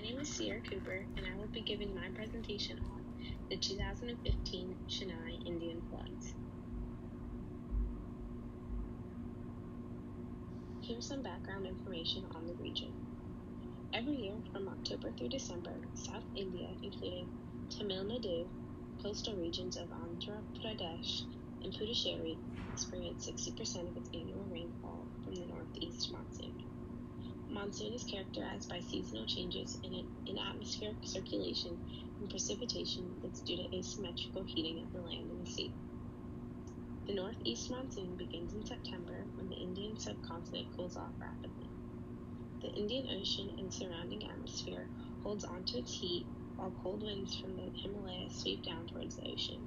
name is Sierra Cooper, and I will be giving my presentation on the 2015 Chennai Indian floods. Here's some background information on the region. Every year from October through December, South India, including Tamil Nadu, coastal regions of Andhra Pradesh, and Puducherry, experience 60% of its annual rainfall from the northeast monsoon. Monsoon is characterized by seasonal changes in atmospheric circulation and precipitation that's due to asymmetrical heating of the land and the sea. The northeast monsoon begins in September when the Indian subcontinent cools off rapidly. The Indian Ocean and surrounding atmosphere holds onto its heat while cold winds from the Himalayas sweep down towards the ocean.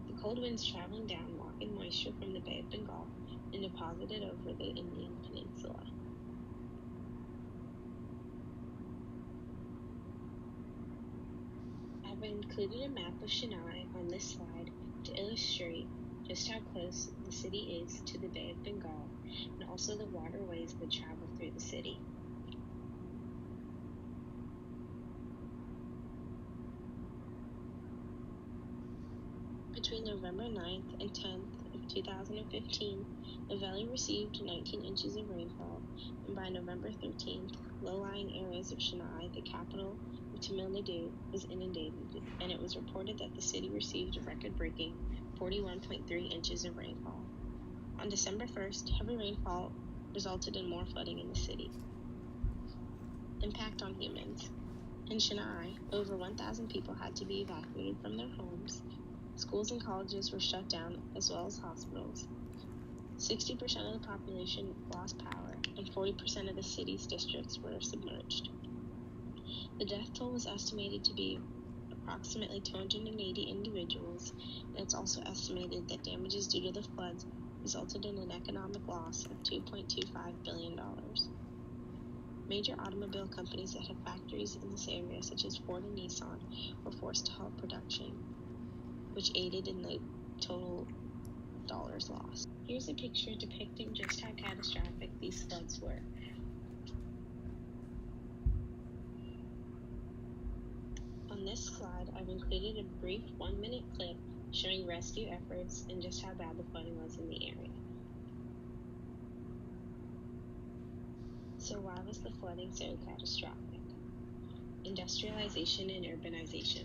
The cold winds traveling down lock in moisture from the Bay of Bengal and deposit it over the Indian peninsula. I've included a map of Chennai on this slide to illustrate just how close the city is to the Bay of Bengal and also the waterways that travel through the city. Between November 9th and 10th of 2015, the valley received 19 inches of rainfall, and by November 13th, low-lying areas of Chennai, the capital of Tamil Nadu, was inundated, and it was reported that the city received a record-breaking 41.3 inches of rainfall. On December 1st, heavy rainfall resulted in more flooding in the city. Impact on humans. In Chennai, over 1,000 people had to be evacuated from their homes. Schools and colleges were shut down, as well as hospitals. 60% of the population lost power, and 40% of the city's districts were submerged. The death toll was estimated to be approximately 280 individuals, and it's also estimated that damages due to the floods resulted in an economic loss of $2.25 billion. Major automobile companies that have factories in this area, such as Ford and Nissan, were forced to halt production, which aided in the total dollars lost. Here's a picture depicting just how catastrophic these floods were. On this slide, I've included a brief 1-minute clip showing rescue efforts and just how bad the flooding was in the area. So why was the flooding so catastrophic? Industrialization and urbanization.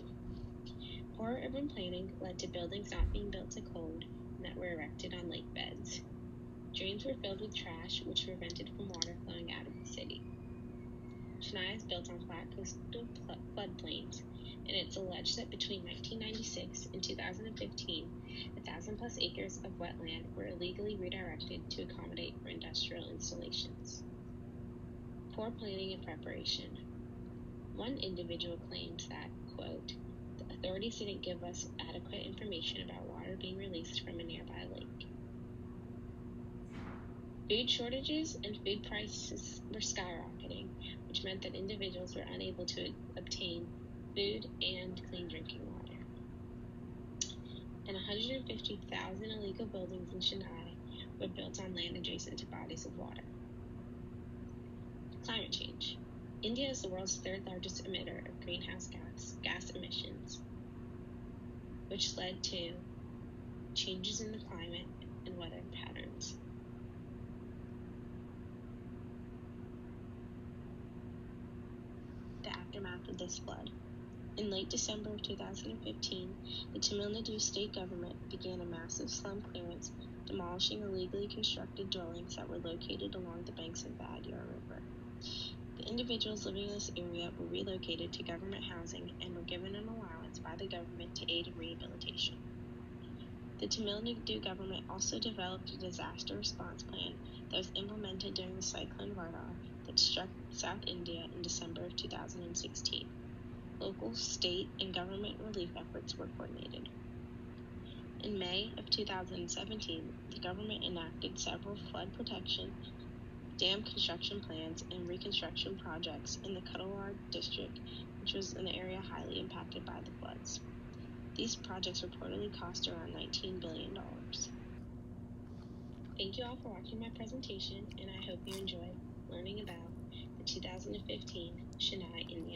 Poor urban planning led to buildings not being built to code and that were erected on lake beds. Drains were filled with trash, which prevented from water flowing out of the city. Chennai is built on flat coastal floodplains, and it's alleged that between 1996 and 2015, 1,000 plus acres of wetland were illegally redirected to accommodate for industrial installations. Poor planning and preparation. One individual claims that, quote, "The authorities didn't give us adequate information about water being released from a nearby lake." Food shortages and food prices were skyrocketing, which meant that individuals were unable to obtain food and clean drinking water. And 150,000 illegal buildings in Chennai were built on land adjacent to bodies of water. Climate change. India is the world's third largest emitter of greenhouse gas emissions, which led to changes in the climate and weather patterns. The aftermath of this flood. In late December of 2015, the Tamil Nadu state government began a massive slum clearance, demolishing illegally constructed dwellings that were located along the banks of the Adyar River. The individuals living in this area were relocated to government housing and were given an allowance by the government to aid in rehabilitation. The Tamil Nadu government also developed a disaster response plan that was implemented during the cyclone Vardar that struck South India in December of 2016. Local, state, and government relief efforts were coordinated. In May of 2017, the government enacted several flood protection, dam construction plans, and reconstruction projects in the Cuddalore district, which was an area highly impacted by the floods. These projects reportedly cost around $19 billion. Thank you all for watching my presentation, and I hope you enjoyed learning about the 2015 Chennai Indian